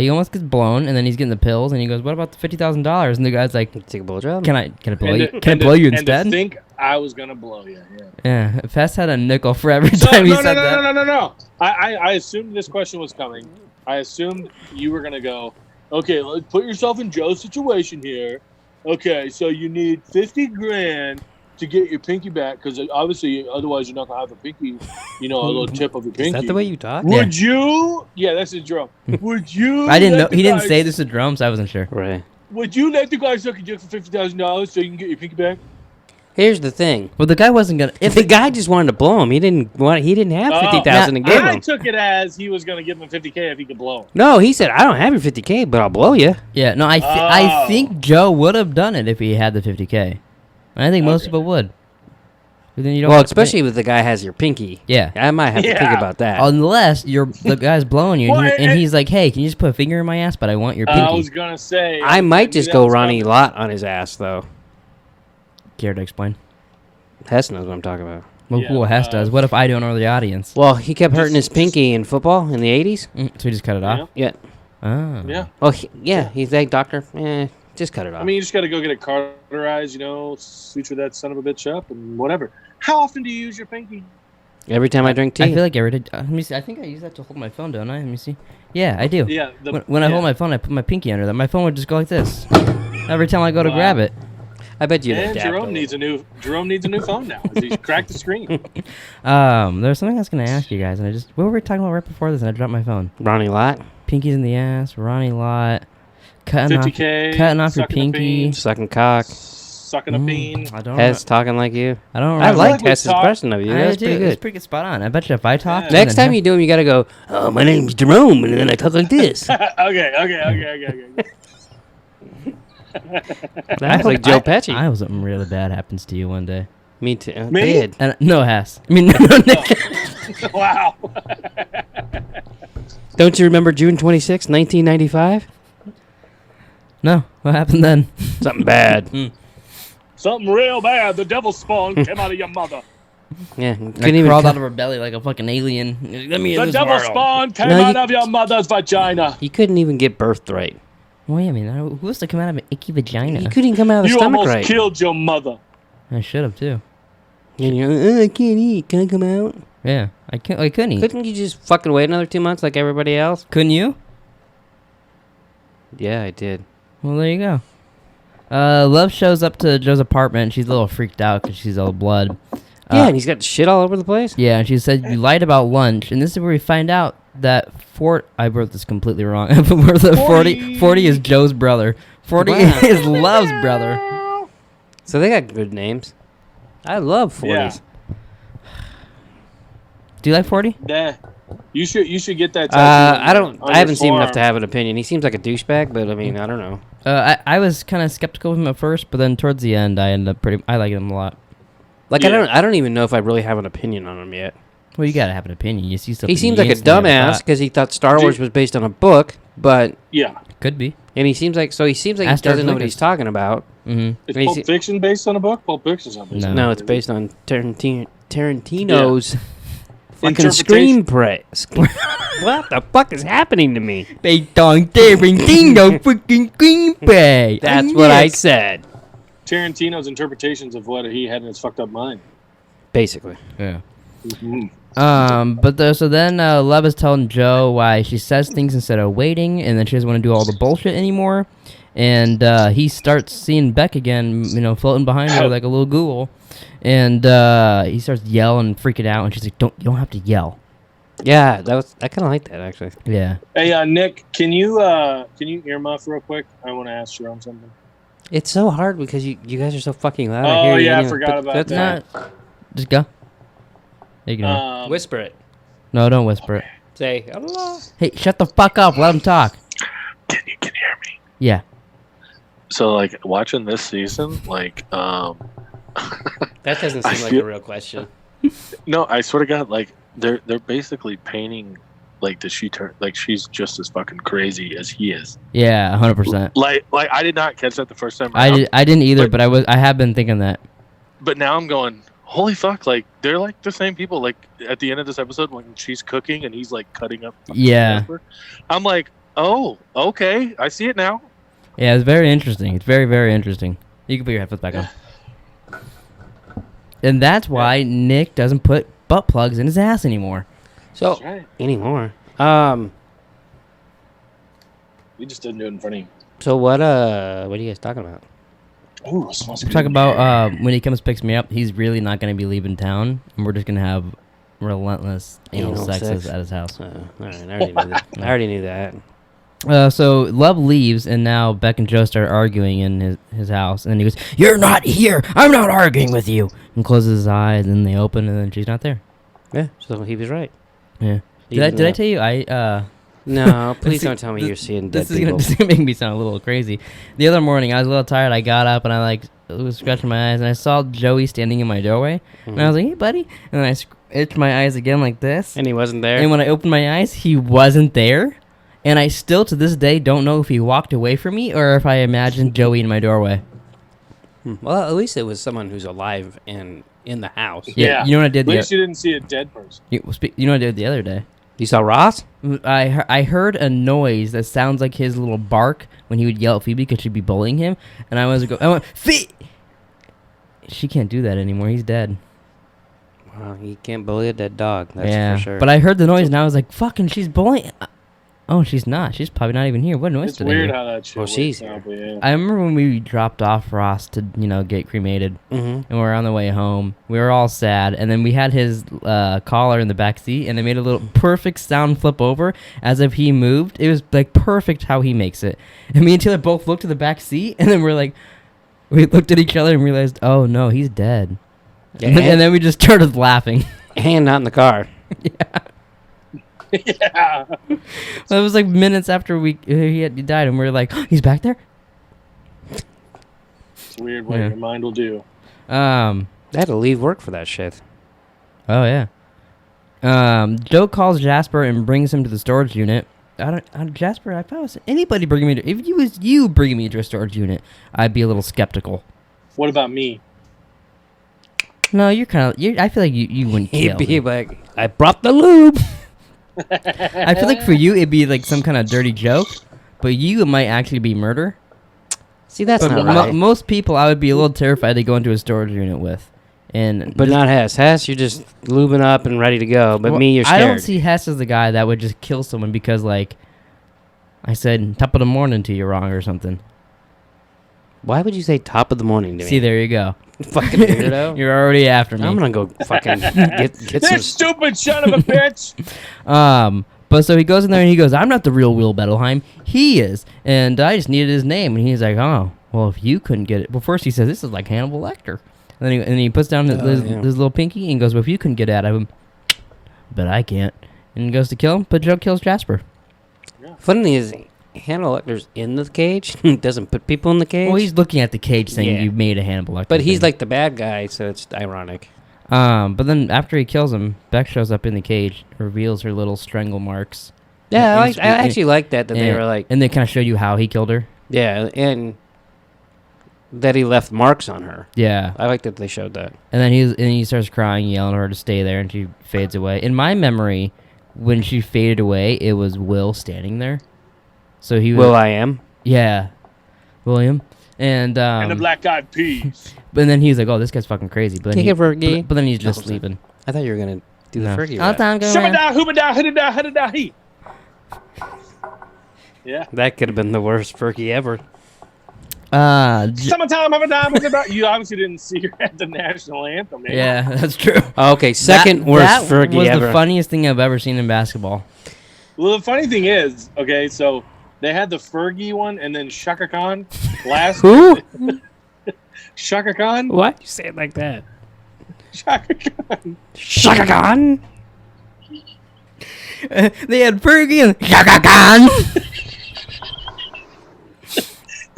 he almost gets blown, and then he's getting the pills, and he goes, what about the $50,000? And the guy's like, Take a blowjob. can I blow you? And Can I to- blow you and instead? to think I was going to blow you, yeah. Yeah, Fest had a nickel for every So, time he no, said no, that. no, no, no, no. I assumed this question was coming. I assumed you were going to go, okay, let's put yourself in Joe's situation here. Okay, so you need 50 grand to get your pinky back, because obviously, otherwise you're not going to have a pinky, a little tip of your pinky. Is that the way you talk? Would you? Yeah, that's his drum. Would you? I didn't know. let the He didn't guy- say this to drums. I wasn't sure. Right. Would you let the guy suck your dick for $50,000 so you can get your pinky back? Here's the thing. Well, the guy wasn't gonna. If the guy just wanted to blow him, he didn't have 50,000 to give I him. took it as he was going to give him $50K if he could blow him. No, he said, I don't have your 50K, but I'll blow you. Yeah, no, I Oh. think Joe would have done it if he had the $50K. And I think most Okay. people would. But then you don't Well, have to pay- especially with the guy has your pinky. Yeah. I might have to think Yeah. about that. Unless the guy's blowing you, and, Well, and he's like, "Hey, can you just put a finger in my ass? But I want your I pinky." was going to say. I might just that go was Ronnie coming. Lott on his ass, though. Care to explain? Hess knows what I'm talking about. Well, Yeah, cool. Hess does. What if I don't, or the audience? Well, he kept hurting his pinky in football in the 80s. So he just cut it off. Yeah. Ah. Yeah. Well, he's like, doctor, just cut it off. I mean, you just got to go get it cauterized, suture that son of a bitch up and whatever. How often do you use your pinky? Every time I drink tea. I feel like every day. Let me see. I think I use that to hold my phone, don't I? Let me see. Yeah, I do. Yeah. When I hold my phone, I put my pinky under that. My phone would just go like this every time I go to Wow. grab it. I bet you And adapt Jerome a needs a new phone now. As he's cracked the screen. There's something I was gonna ask you guys, and what were we talking about right before this? And I dropped my phone. little. Ronnie Lott, Pinkies in the ass, Ronnie Lott, cutting off $50K. your sucking a pinky. bean, sucking cock. Sucking a bean. I don't. Hess talking like you. I don't. I remember. liked like we Hess's talked- impression of you. I That's do. pretty It's good. pretty spot on. I bet you if I talked. Yeah. Next time you do him, you got to go, oh, my name's Jerome, and then I talk like this. okay. That's like Joe Pesci. I hope something really bad happens to you one day. Me too. Me? Did. And no, Hess. I mean, no, Nick. Wow. Don't you remember June 26, 1995? No, what happened then? Something bad. Something real bad. The devil spawn came out of your mother. Yeah. I Couldn't even crawled out of her belly like a fucking alien. Let me in The this devil world. spawn came No, out you- of your mother's vagina. He couldn't even get birthed right. Well, yeah, I mean, who wants to come out of an icky vagina? He couldn't come out of the You stomach almost right. killed your mother. I should have too. And you're I can't eat. Can I come out? Yeah, I couldn't eat. Couldn't you just fucking wait another 2 months like everybody else? Couldn't you? Yeah, I did. Well, there you go. Love shows up to Joe's apartment. She's a little freaked out because she's all blood. Yeah, and he's got shit all over the place. Yeah, and she said you lied about lunch, and this is where we find out that I wrote this completely wrong. Where the 40 is Joe's brother. 40 Wow. is Love's brother. So they got good names. I love 40s. Yeah. Do you like 40? Yeah. You should get that tattoo. I haven't seen him enough to have an opinion. He seems like a douchebag, but I mean, I don't know. I was kind of skeptical of him at first, but then towards the end, I like him a lot. Like Yeah. I don't even know if I really have an opinion on him yet. Well, you gotta have an opinion. You see something. He seems you like a instantly have dumbass thought. because he thought Star Wars was based on a book, but Yeah. Could be. and he seems like Ask he George doesn't know what Lucas. he's talking about. Mm-hmm. Is And he Pulp se- Fiction based on a book? Pulp Fiction's not based No. on a No, book, it's is it? based on Tarantino's fucking Interpretation. screenplay. What the fuck is happening to me? Based on Tarantino freaking screenplay. That's what I said. Tarantino's interpretations of what he had in his fucked up mind. Basically. Yeah. Mhm. So then Love is telling Joe why she says things instead of waiting, and then she doesn't want to do all the bullshit anymore. And he starts seeing Beck again, floating behind her like a little ghoul. And he starts yelling and freaking out, and she's like, you don't have to yell. Yeah, I kind of like that actually. Yeah. Hey, Nick, can you earmuff real quick? I want to ask Jerome something. It's so hard because you guys are so fucking loud. Oh, hear you yeah, I anyway, forgot but about that's that. not- Just go. Ignore. Whisper it. No, don't whisper it. Say hello. Hey, shut the fuck up. Let him talk. Can you hear me? Yeah. So like watching this season, like That doesn't I seem like feel- a real question. no, I swear to God, like they're basically painting like she's just as fucking crazy as he is. Yeah, 100%. Like I did not catch that the first time around. I didn't either, but I have been thinking that. But now I'm going, holy fuck, like they're like the same people. Like at the end of this episode when she's cooking and he's like cutting up Yeah. paper, I'm like, oh, okay, I see it now. Yeah, it's very interesting. It's very, very interesting. You can put your headphones back on. And that's why Nick doesn't put butt plugs in his ass anymore. So That's right. anymore. We just didn't do it in front of you. So what are you guys talking about? Ooh, it smells We're good. talking about when he comes picks me up, he's really not going to be leaving town, and we're just going to have relentless anal Anal sexes sex. at his house. All right, I already knew that. I already knew that. So Love leaves, and now Beck and Joe start arguing in his house, and he goes, "You're not here. I'm not arguing with you," and closes his eyes, and they open, and then she's not there. Yeah, so he was right. Yeah. Even Did I though- tell you No, please See, don't tell me you're seeing dead this is people. gonna make me sound a little crazy. The other morning, I was a little tired. I got up and I was scratching my eyes, and I saw Joey standing in my doorway, and I was like, "Hey, buddy!" And then I itched my eyes again like this, And he wasn't there. and when I opened my eyes, he wasn't there. And I still, to this day, don't know if he walked away from me or if I imagined Joey in my doorway. Well, at least it was someone who's alive and in the house. Yeah. You know what I did? At least you didn't see a dead person. You know what I did the other day? You saw Ross? I heard a noise that sounds like his little bark when he would yell at Phoebe because she'd be bullying him, and I went, Phoebe! She can't do that anymore. He's dead. Well, you can't bully a dead dog. That's yeah, for sure. but I heard the noise, and I was like, fucking, she's bullying. Oh, she's not. She's probably not even here. What noise It's did I weird hear? how that shit Well, works she's out, but yeah. I remember when we dropped off Ross to, get cremated, Mhm. and we were on the way home. We were all sad, and then we had his collar in the back seat, and it made a little perfect sound flip over as if he moved. It was like perfect how he makes it. And me and Taylor both looked at the back seat, and then we looked at each other and realized, oh no, he's dead. Yeah, And then we just started laughing. and not in the car. Yeah. It was like minutes after he died, and we were like, he's back there. It's weird what Yeah. your mind will do. I had to leave work for that shit. Oh yeah. Joe calls Jasper and brings him to the storage unit. Jasper, if I was anybody bringing me to, if you was you bringing me to a storage unit, I'd be a little skeptical. What about me? No, you're kind of. I feel like you wouldn't He'd kill. be me. like, I brought the lube. I feel like for you it'd be like some kind of dirty joke, but you might actually be murder. See, that's But not right. most people, I would be a little terrified to go into a storage unit with. But not Hess. Hess, you're just lubing up and ready to go. But me, you're scared. I don't see Hess as the guy that would just kill someone because, like, I said top of the morning to you wrong or something. Why would you say top of the morning to me? See, there you go. Fucking weirdo. You're already after me. I'm gonna go fucking get This some. stupid son of a bitch. But so he goes in there and he goes, I'm not the real Will Bettelheim. He is. And I just needed his name. And he's like, oh, well, if you couldn't get it. Well, first he says, this is like Hannibal Lecter. And then he puts down his little pinky and goes, well, if you couldn't get out of him, but I can't. And he goes to kill him, but Joe kills Jasper. Funny thing is, Hannibal Lecter's in the cage. Doesn't put people in the cage. Well, he's looking at the cage saying Yeah. you made a Hannibal Lecter. But he's thing. like the bad guy, so it's ironic. But then after he kills him, Beck shows up in the cage, reveals her little strangle marks. Yeah, And- I actually like that they were like, and they kind of show you how he killed her. yeah, and that he left marks on her. Yeah. I like that they showed that. And then he starts crying, yelling at her to stay there, and she fades away. In my memory, when she faded away, it was Will standing there. So he was. Will I am? Yeah, William. And And the Black Eyed Peas. But then he's like, "Oh, this guy's fucking crazy." But then, Take it, Fergie. but then he's just No, sleeping. I thought you were gonna do the No. Fergie All rap. time going around. Shubba-da, hooba-da, hidda-da, hidda-da, he. Yeah. That could have been the worst Fergie ever. Summertime, hubba-da. You obviously didn't see her at the national anthem, man. Yeah, that's true. Okay, second worst that Fergie was ever. the funniest thing I've ever seen in basketball. Well, the funny thing is, okay, so they had the Fergie one and then Shaka Khan last. Who? Shaka Khan? Why'd you say it like that? Shaka Khan. Shaka Khan? They had Fergie and Shaka Khan.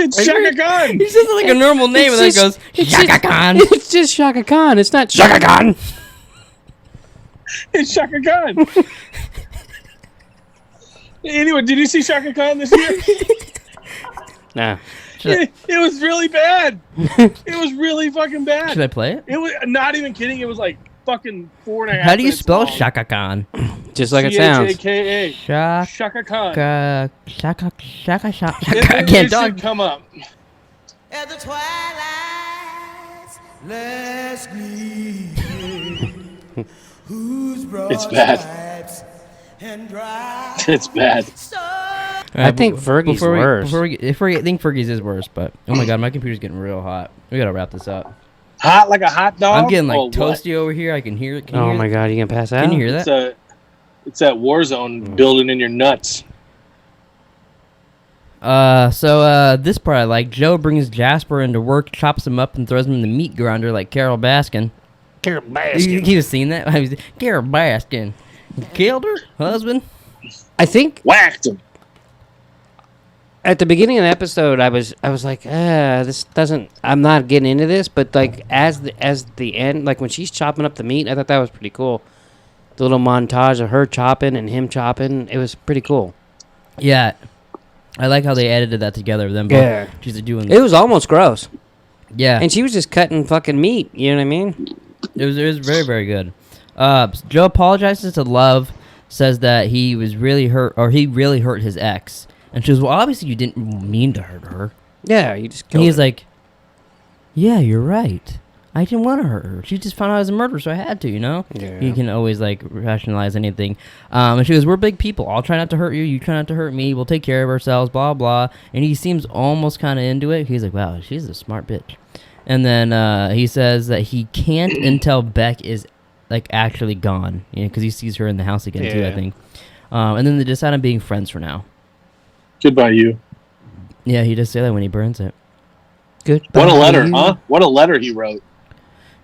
It's Shaka Khan. He says it like a normal name, and then goes Shaka Khan. It's just Shaka Khan. It's not Shaka Khan. It's Shaka Khan. Anyway, did you see Shaka Khan this year? Nah. It was really bad. It was really fucking bad. Should I play it? It was not even kidding. It was like fucking 4.5. How do you minutes spell long. Shaka Khan? Just like it sounds. Shaka. Shaka, Shaka Khan. Shaka. I It can't should talk. come up. At the twilight's last gleaming, whose broad It's bad. stripes and dry It's bad. I think Fergie's worse. I think Fergie's is worse, but oh my god, my computer's getting real hot. We gotta wrap this up. Hot like a hot dog. I'm getting like or what? toasty over here. I can hear it. Can you Oh hear my it? god, you gonna pass out? Can you hear that? It's that war zone building in your nuts. So this part I like. Joe brings Jasper into work, chops him up, and throws him in the meat grinder like Carol Baskin. Carol You Baskin. was seeing that? I was Carol Baskin killed her husband. I think Whacked him. at the beginning of the episode, I was like, this doesn't. I'm not getting into this. But like as the end, like when she's chopping up the meat, I thought that was pretty cool. The little montage of her chopping and him chopping, it was pretty cool. Yeah, I like how they edited that together. Them both. Yeah. She's doing. It was almost gross, Yeah, and she was just cutting fucking meat. You know what I mean? it was very very good. Joe apologizes to Love, says that he was really hurt, or he really hurt his ex, and she goes, "Well, obviously you didn't mean to hurt her." Yeah, you just. And Killed he's her. like, "Yeah, you're right. I didn't want to hurt her. She just found out I was a murderer, so I had to, you know?" Yeah. He can always, like, rationalize anything. And she goes, "We're big people. I'll try not to hurt you. You try not to hurt me. We'll take care of ourselves, blah, blah." And he seems almost kind of into it. He's like, "Wow, she's a smart bitch." And then he says that he can't until Beck is, like, actually gone. You know, because he sees her in the house again, too, I Yeah. think. And then they decide on being friends for now. Goodbye, you. Yeah, he does say that when he burns it. Good. What a letter, huh? What a letter he wrote.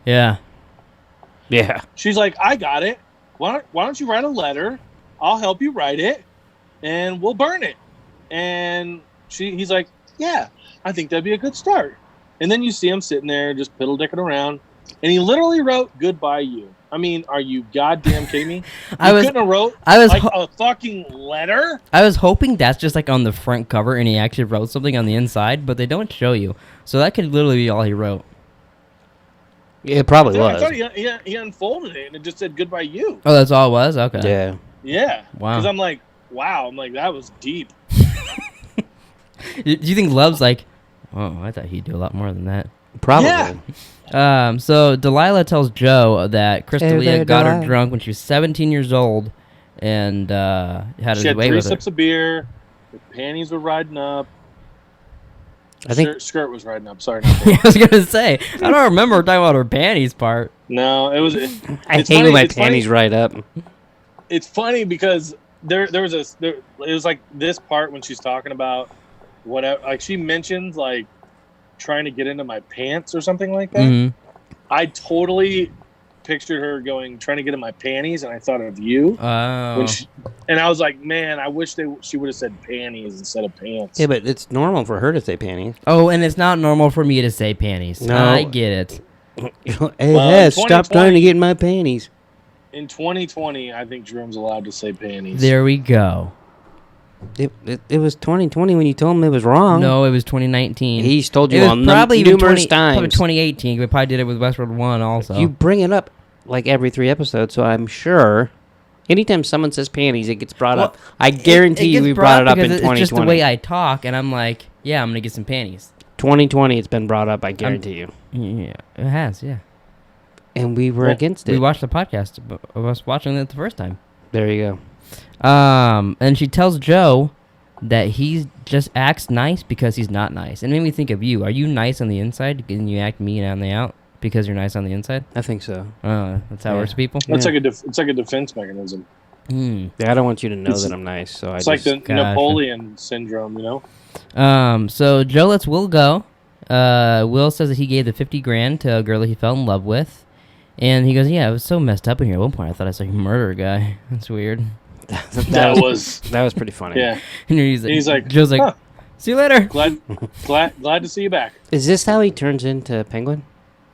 Yeah. Yeah. She's like, I got it. Why don't you write a letter? I'll help you write it, and we'll burn it. And he's like, yeah, I think that'd be a good start. And then you see him sitting there just piddle dicking around, and he literally wrote "Goodbye, you." I mean, are you goddamn kidding me? I You was- couldn't have wrote I was like ho- a fucking letter. I was hoping that's just like on the front cover and he actually wrote something on the inside, but they don't show you. So that could literally be all he wrote. It probably I was. thought he unfolded it and it just said "Goodbye, you." Oh, that's all it was? Okay. Yeah. Yeah. Wow. Because I'm like, wow. I'm like, that was deep. Do you think Love's like, oh, I thought he'd do a lot more than that. Probably. Yeah. So Delilah tells Joe that Crystalia there, got her Delilah. drunk when she was 17 years old and had She his had way 3 with her. sips of beer. The panties were riding up. I think Skirt was riding up. Sorry. Not I was gonna say, I don't remember talking about her panties part. No, it was. I it's hate funny- when my it's funny- panties right up. It's funny because there was it was like this part when she's talking about whatever, like she mentions like trying to get into my pants or something like that. Mhm. I totally pictured her trying to get in my panties, and I thought of you. Oh. And I was like, man, I wish she would have said panties instead of pants. Yeah, but it's normal for her to say panties. Oh, and it's not normal for me to say panties. No. I get it. Hey, Well, Hess, in stop 2020 trying to get in my panties. In 2020, I think Jerome's allowed to say panties. There we go. It was 2020 when you told him it was wrong. No, it was 2019. He's told you It was on probably even numerous 20 Probably times. 2018. We probably did it with Westworld 1 also. You bring it up like every 3 episodes, so I'm sure anytime someone says panties, it gets brought up. I guarantee you gets we brought it up in because 2020. It's just the way I talk, and I'm like, yeah, I'm going to get some panties. 2020, it's been brought up, I guarantee you. Yeah, it has, yeah. And we were Well, against it. We watched the podcast of us watching it the first time. There you go. And she tells Joe that he just acts nice because he's not nice. And it made me think of you. Are you nice on the inside and you act mean on the out because you're nice on the inside? I think so. That's how it Yeah. works, people? That's Yeah. it's like a defense mechanism. Hmm. Yeah, I don't want you to know It's- that I'm nice, so I It's just... like the Gotcha. Napoleon syndrome, you know. So Joe lets Will go. Will says that he gave the 50 grand to a girl that he fell in love with. And he goes, yeah, it was so messed up in here. At one point, I thought I saw you murder a guy. That's weird. That was that was pretty funny. yeah. And He's like, Joe's like, huh. see you later. Glad to see you back. Is this how he turns into Penguin?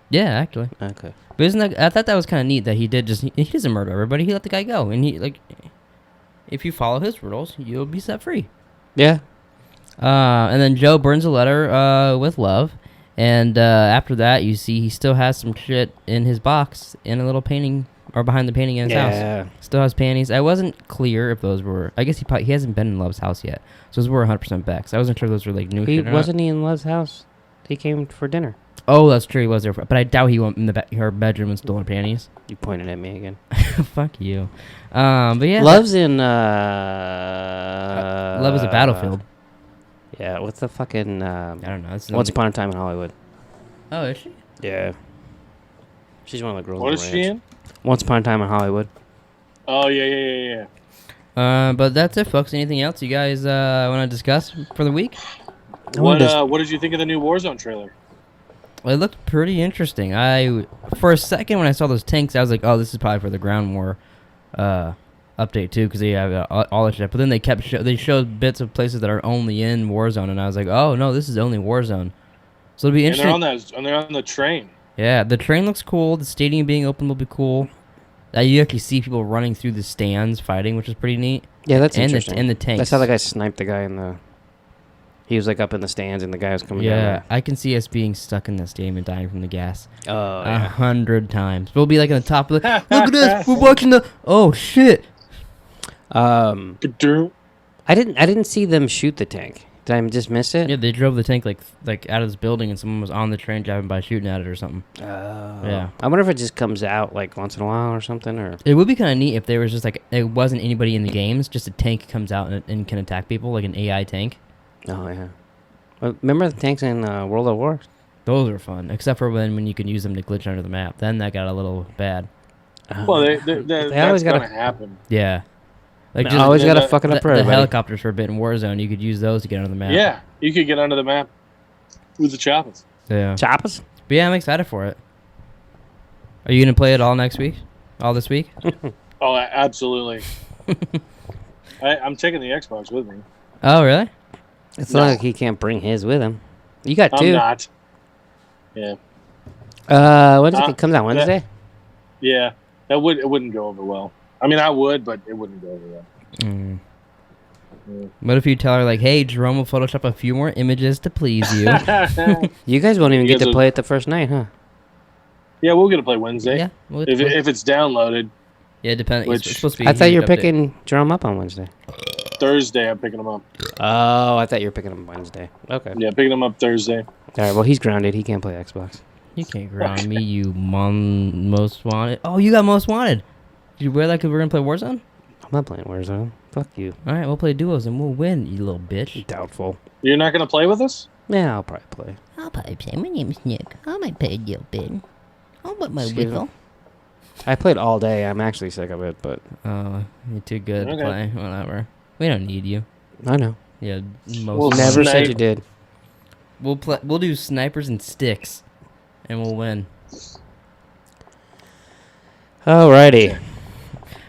Yeah, actually. Okay. But isn't that, I thought that was kind of neat that he did just, he doesn't murder everybody. He let the guy go. And he, like, if you follow his rules, you'll be set free. Yeah. And then Joe burns a letter with love. And after that, you see he still has some shit in his box in a little painting, or behind the painting in his Yeah. house. Still has panties. I wasn't clear if those were, I guess he hasn't been in Love's house yet. So those were 100% Beck's. I wasn't sure those were like new He shit or not. wasn't he in Love's house? He came for dinner. Oh, that's true. He was there. But I doubt he went in her bedroom and stole her panties. You pointed at me again. Fuck you. But yeah. Love's in Love is a battlefield. Yeah, what's the fucking I don't know. It's Once Upon a Time in Hollywood. Oh, is she? Yeah. She's one of the girls. What on is the she ranch. in? Once Upon a Time in Hollywood. Oh yeah. But that's it, folks. Anything else you guys want to discuss for the week? What did you think of the new Warzone trailer? Well, it looked pretty interesting. For a second when I saw those tanks, I was like, "Oh, this is probably for the ground war update too," because they have all that shit. But then they showed bits of places that are only in Warzone, and I was like, "Oh no, this is only Warzone." So it'll be And interesting. they're on the train. Yeah, the train looks cool. The stadium being open will be cool. You actually see people running through the stands fighting, which is pretty neat. Yeah, that's and interesting. And the tanks. That's how the guy sniped the guy in the... He was like up in the stands and the guy was coming Yeah, down. I can see us being stuck in the stadium and dying from the gas. Oh, 100 times. We'll be like on the top of the. Look at this. We're watching the. Oh shit. I didn't see them shoot the tank. Did I just miss it? Yeah, they drove the tank like out of this building, and someone was on the train driving by shooting at it or something. Oh. Yeah. I wonder if it just comes out like once in a while or something, or... It would be kind of neat if there was just like there wasn't anybody in the games, just a tank comes out and can attack people, like an AI tank. Oh, yeah. Well, remember the tanks in World at War? Those are fun, except for when you can use them to glitch under the map. Then that got a little bad. Well, They that's always gonna gotta- happen. Yeah. Like They always gotta the- fuck it up for the everybody. helicopters for a bit in Warzone, you could use those to get under the map. Yeah, you could get under the map with the choppers. Yeah. Choppers? But yeah, I'm excited for it. Are you gonna play it all next week? All this week? Oh, absolutely. I'm taking the Xbox with me. Oh, really? It's No. not like he can't bring his with him. You got I'm two. not. Yeah, When does it comes out? Wednesday? yeah. It wouldn't go over well. I mean, I would, but it wouldn't go over well. Mm. Yeah. What if you tell her like, "Hey, Jerome will Photoshop a few more images to please you"? You guys won't even You get guys to will- play it the first night, huh? Yeah, we're gonna play Wednesday. Yeah. Well, If it's downloaded. yeah, depends. Which- It's supposed to be. I thought you were update. picking Jerome up on Wednesday. Thursday. I'm picking them up. Oh, I thought you were picking him Wednesday. Okay. Yeah, picking them up Thursday. All right. Well, he's grounded. He can't play Xbox. You can't ground me, you most wanted. Oh, you got most wanted. Did you wear that because we're gonna play Warzone? I'm not playing Warzone. Fuck you. All right, we'll play duos and we'll win, you little bitch. Doubtful. You're not gonna play with us? Yeah, I'll probably play. I'll probably play. My name is Nick. I might play a little bit. I'll put my Excuse me? whistle. I played all day. I'm actually sick of it, but Oh, you're too good to Okay. play. Whatever. We don't need you. I know. Yeah, most. Well, Never said snipe. you did. We'll play. We'll do snipers and sticks, and we'll win. Alrighty.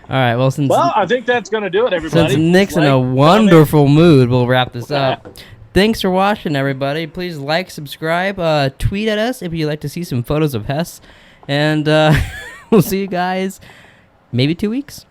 All right. Well, since Well, I think that's gonna do it, everybody. since Nick's in a Like, wonderful mood, we'll wrap this up. Thanks for watching, everybody. Please like, subscribe, tweet at us if you'd like to see some photos of Hess, and we'll see you guys maybe 2 weeks.